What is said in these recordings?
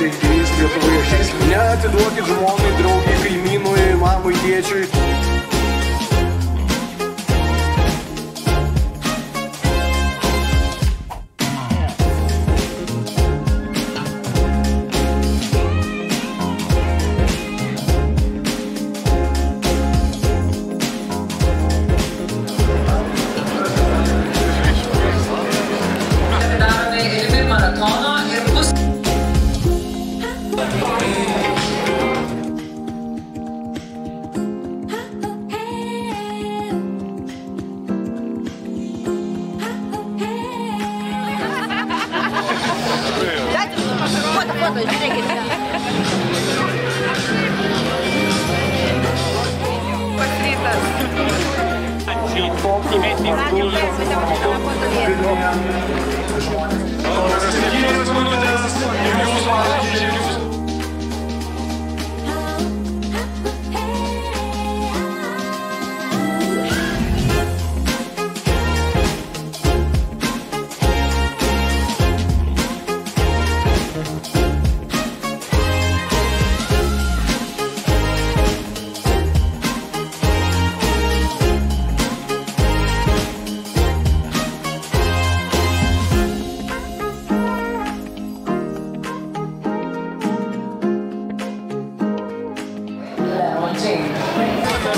žaidėjais Lietuvoje šiais. Neatiduokit žmonai, draugiai, kaimynui, mamui, tėčiui.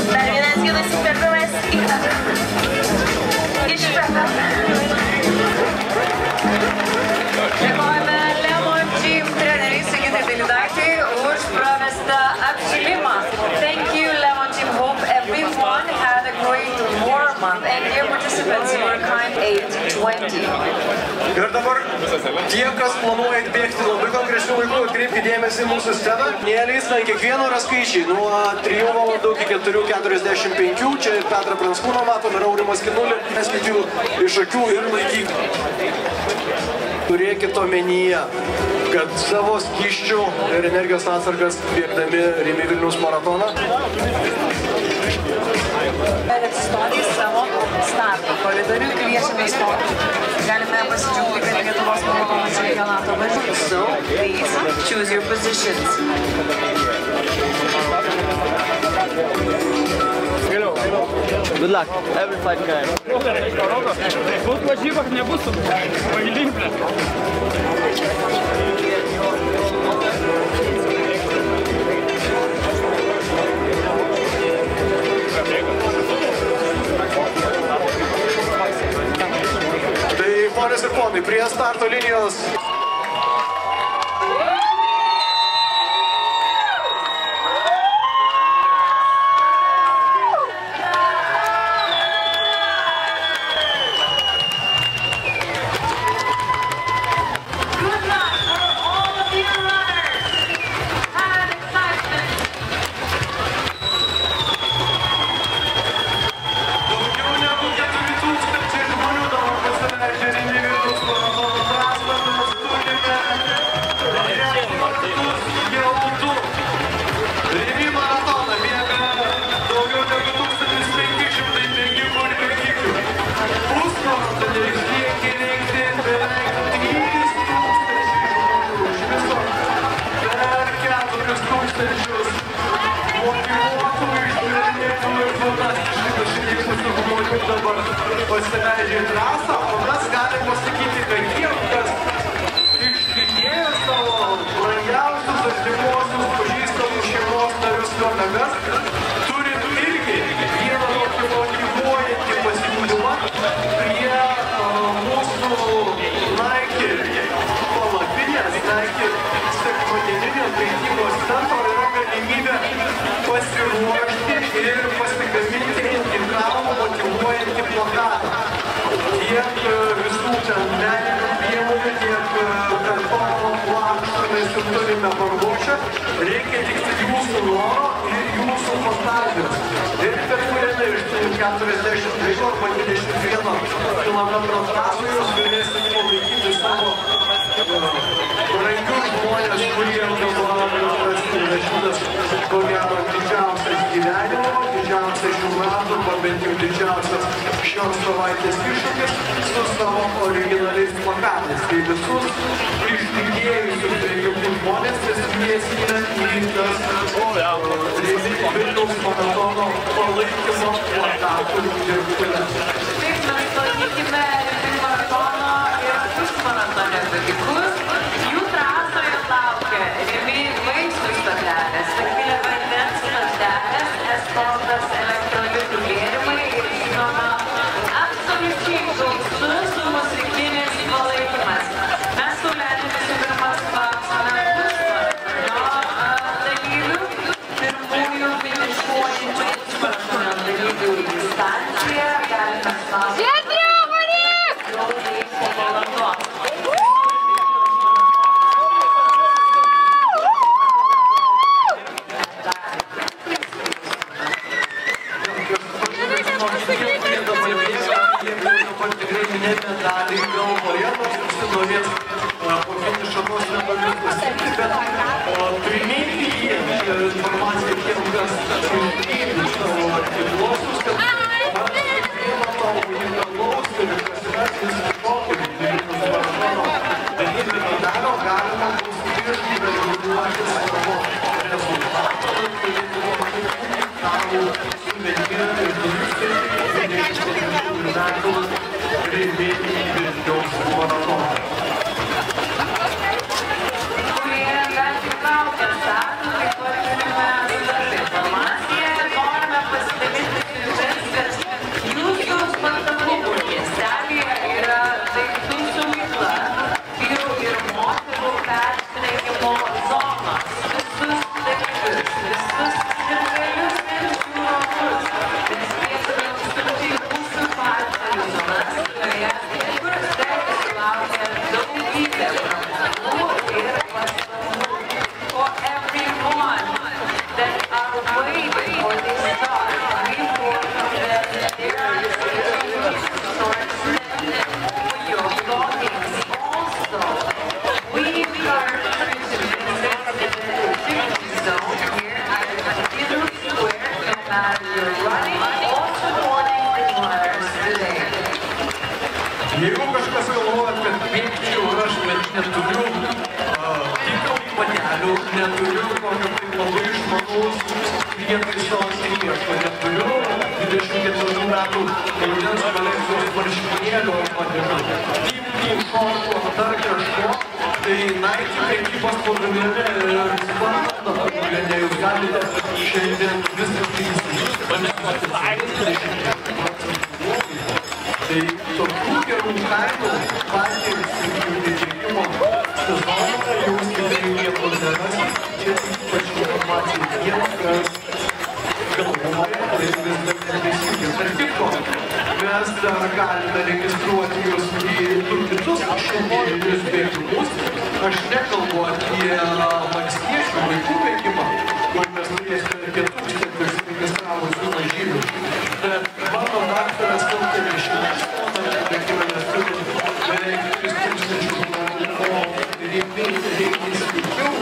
Dar vienas gyvas įperdamas išperdamas. Dėkojame Lemon Team treneriai Sigitai Dailidaitai už pravestą apšilimą. Thank you Lemon Team. Hope everyone had a great warm-up and dear participants, you were kind 8:20. Ir dabar tie, kas planuojat bėgti labai konkrečių laikų, atkreipkite dėmesį į mūsų sceną. Neįleis ant kiekvieno yra skaičiai nuo 3 valandų iki 4:45. Čia ir Petrą Pranskūną matom, ir Aurimas Kinulį. Neskaičiu iš akių ir laikyk. Turėkite omenyje, kad savo skysčių ir energijos atsargas bėgdami Rimi Vilniaus maratoną. Atsistoti savo starto koridorių, kviečiame stoti. Galime pasidžiaugti, kad Lietuvos maratono čempionato varžybų. So, please choose your positions. Good luck, every fight guys. Тут varžybos nebus pagilinklė. Tai, ponios ir ponai, prie starto linijos. Dabar pasileidžia į trasą, o mes galim pasakyti, kad tie, kas išlydėjo savo brangiausius, artimuosius, pažįstamus šeimos narius kolegas, turim irgi vieną tokį motyvuojantį pasiūlymą prie mūsų Nike palapinės, Nike sekmadieninio prekybos centro yra galimybė pasiruošti ir pasigaminti individualų motyvuojantį plakatą. Tiek visų ten meninių priemonių, tiek kartono plakštų mes jau turime paruošę. Reikia tik jūsų noro ir jūsų fantazijos. Ir per kuriame iš 42 arba 21 km trasų jūs galėsite palaikyti savo brangius žmonės, kurie dabar šitas ko gero didžiausias gyvenimo, didžiausias šių metų, arba bent jau didžiausias šios savaitės iššūkis su savo originaliais plakatais. Tai visus ištikėjusius rengiamų žmonės pasikvieskime į tas Vilniaus maratono palaikymo plakatų dirbtuves. Taip, mes palaikykime maratono ir pusmaratonio dalykus. Jų trasoje laukia Rimi vaisių stotelės, Akvilė vandens stotelės, Esportas elektrolitų gėrimai ir žinoma absoliučiai gausus muzikinis palaikymas. Mes Saulelėmis ir pirmas lauksime pusmaratonio dalyvių, pirmųjų finišuojančių pusmaratonio dalyvių distanciją galime laukti jau po valandos. Medaliai galvoje, nors užsinorės po finišo tos medalius pasiekti, bet priminti informaciją tiem, kas įvykdė savo aktyvuosius, kad kiekvieno to unikalaus ir kasmetinis kitokio Vilniaus maratono dalyvių medalio galima bus išreguliuoti savo rezultatą, tavo suvenyrą ir 2027 metų Vilniaus maratoną. Kurie galite laukia startų, taip pat turime informaciją. Norime pasidalinti su jumis, kad jūsų Spartakubų miestelėje yra daiktų saugykla, vyrų ir moterų persirengimo zonos. Visus dalyvius, visus sirgalius ir žiūrovus, nespėsime užsukti mūsų partnerių zonas, kurioje laukia daugybė pramogų ir pastangų. For everyone that are waiting for this start, we hope that there are resources for your belongings. Also, we encourage you to visit the activity zone here at Cathedral Square, no matter you're running or supporting the runners today. Jeigu kažkas galvoja, kad bėgčiau ir aš neturiu tikrų patelių, neturiu kokio tai labai išmanaus prietaiso nieko, neturiu 24 metų vandens kolekcijos marškinėlių arba tipinių šortų ar dar kažko, tai Nike prekybos programėlė Spartano programėlė, jūs galite šiandien viską įsigyti, tai tokių gerų kainų partijos įdėgymo sezoną jūs tikrai nieko nerasite. Čia ypač informacija tiems, kas galvoja, tai vis dar neteisingai. Tarp kitko, mes dar galime registruoti jūs į kitus šiandieninius bėgimus. Aš nekalbu apie valstiečių vaikų bėgimą, kur mes turėsime 4000 registravusių mažylių. Bet mano daktaras Kaltėvišinas, bėgime mes turim beveik 3000 žmonių, o reikia skaičiau,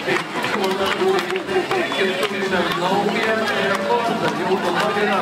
tai kitų metų turime naują rekordą. Jau dabar yra